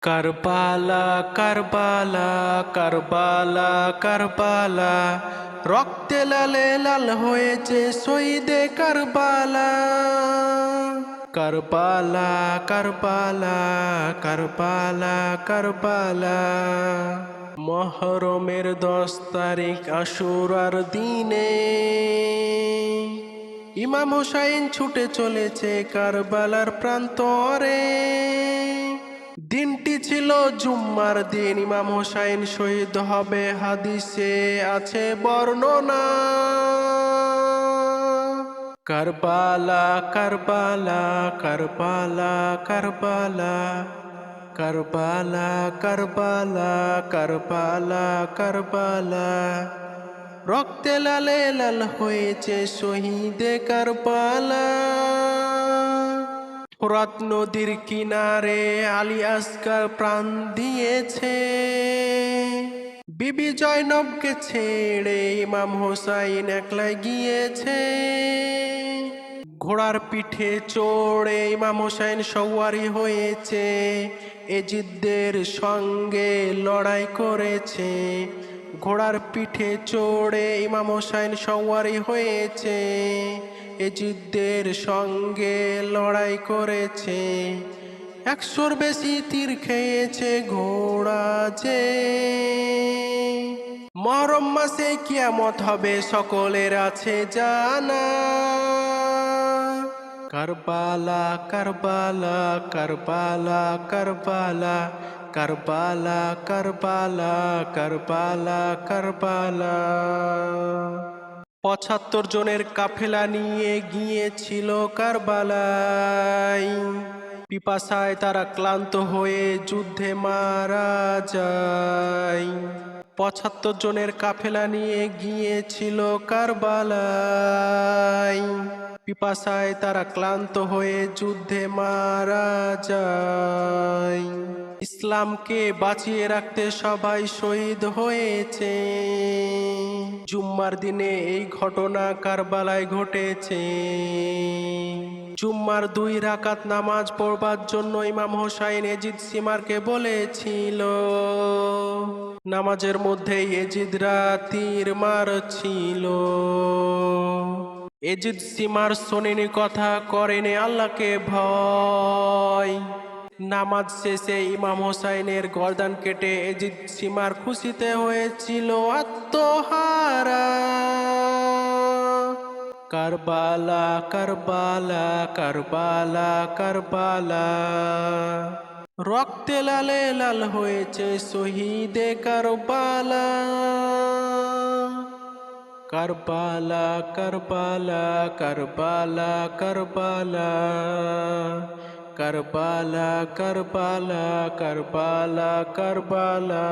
কারবালা কারবালা কারবালা কারবালা, রক্তে লালে লাল হয়েছে শহীদে কারবালা। কারবালা কারবালা কারবালা কারবালা, মহরমের 10 তারিখ আশুরার দিনে ইমাম হুসাইন ছুটে চলেছে কারবালার প্রান্তরে। দিনটি ছিল জুম্মার দিন, ইমাম হুসাইন শহীদ হবে হাদিসে আছে বর্ণনা। কারবালা কারবালা কারবালা কারবালা কারবালা কারবালা কারবালা কারবালা, রক্তে লালে লাল হয়েছে শহীদে কারবালা। ফোরাত নদীর কিনারে আলী আসগার প্রাণ দিয়েছে, বিবি জয়নবকে ছেড়ে ইমাম হোসাইন একলাই গিয়েছে। ঘোড়ার পিঠে চড়ে ইমাম হোসাইন সওয়ারি হয়েছে, এজিদদের সঙ্গে লড়াই করেছে। ঘোড়ার পিঠে চড়ে ইমাম হোসাইন সওয়ারি হয়েছে, এজিদদের সঙ্গে লড়াই করেছে। 100-র বেশি তীর খেয়েছে ঘোড়া যে। মহরম মাসে কিয়ামত হবে সকলের আছে জানা। কারবালা কারবালা কারবালা কারবালা কারবালা কারবালা কারবালা কারবালা, 75 জনের কাফেলা নিয়ে গিয়েছিল কারবালায়। পিপাসায় তারা ক্লান্ত হয়ে যুদ্ধে মারা যায়। 75 জনের কাফেলা নিয়ে গিয়েছিল কারবালায়। পিপাসায় তারা ক্লান্ত হয়ে যুদ্ধে মারা যায়। ইসলামকে বাঁচিয়ে রাখতে সবাই শহীদ হয়েছে। জুম্মার দিনে এই ঘটনা কারবালায় ঘটেছে। জুম্মার 2 রাকাত নামাজ পড়বার জন্য ইমাম হোসাইন এজিদ সিমারকে বলেছিল। নামাজের মধ্যেই এজিদরা তীর মারছিল। এজিদ সিমার শোনেনি কথা, করেনি আল্লাহকে ভয়। নামাজ শেষে ইমাম হোসাইনের গর্দান কেটে এজিদ সিমার খুশিতে হয়েছিল আত্মহারা। কারবালা কারবালা কারবালা কারবালা, রক্তে লালে লাল হয়েছে শহীদে কারবালা। কারবালা কারবালা কারবালা কারবালা কারবালা কারবালা কারবালা কারবালা।